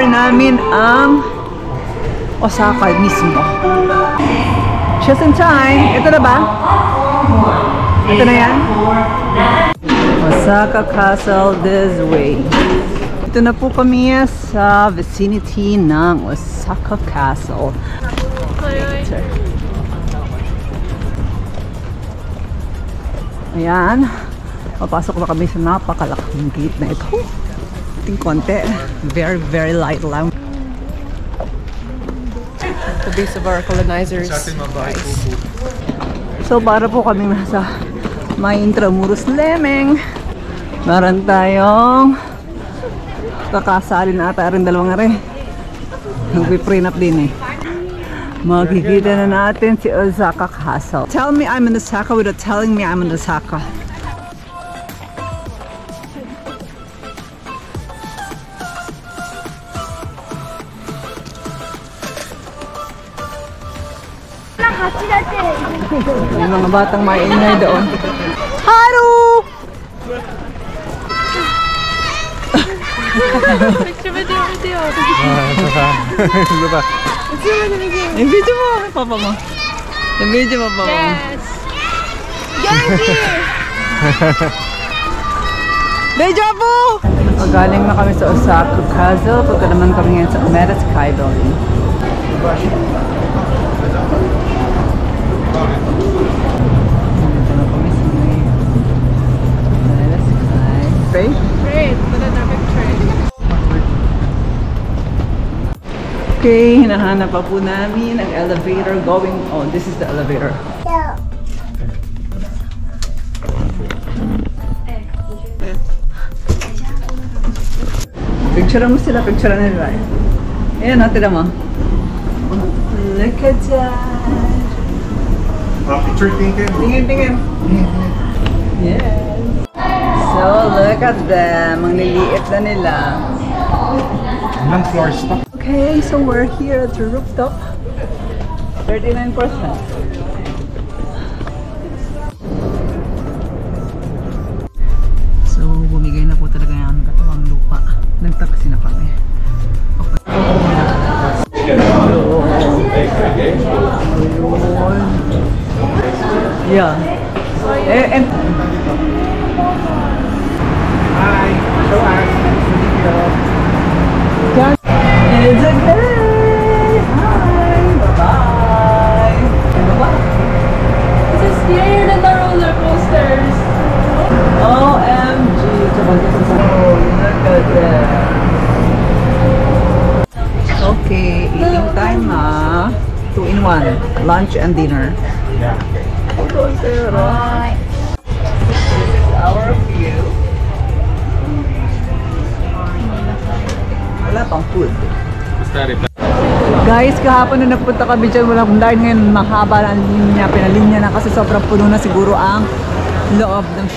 namin ang Osaka mismo. Just in time. Ito na ba? Ito na yan? Osaka Castle this way. Ito na po kami sa vicinity ng Osaka Castle. Ayan. Papasok na kami sa napakalaking gate na ito. Ting konti. Very, very light lang. The base of our colonizers. So para po kami nasa may Intramuros Lemeng. Meron tayong kakasali na ata rin dalawang are. Nagpiprenup din eh. Makikita na natin si Osaka Castle. Tell me I'm in Osaka without telling me I'm in Osaka. Yung mga batang maingay doon. Haru! Picture video. Lupa. Yung video mo, papa mo. Yung video mo, papa mo. Yes! Genki! Deja vu! Galing na kami sa Osaka Castle. Pagka naman kami ngayon sa Umeda Sky Building. Great? Great! What a picture. Okay, hinahanap pa po namin ang elevator going. Oh, this is the elevator. Picture mo sila, picture nila. Ayan, natin mo. Look at that. Picture tingin. Tingin. Yes. So, look at them. Ang liliit na nila. Ilang floors to? Okay, so we're here at the rooftop. 39%. So, bumigay na po talaga yung katawang lupa. Nagtaksi na kami. Yeah. And Hi! Show us! it's a day! Hi! Bye-bye! This is scarier than the roller coasters. OMG! Oh, look at that! Okay, eating time ha. 2 in 1. Lunch and dinner. Yeah. Hi! This is our view. Wala pang food. Guys, kahapon na nagpunta kami dyan, walang line. Ngayon mahaba na linya, pinalinya na kasi sobrang puno na siguro ang loob ng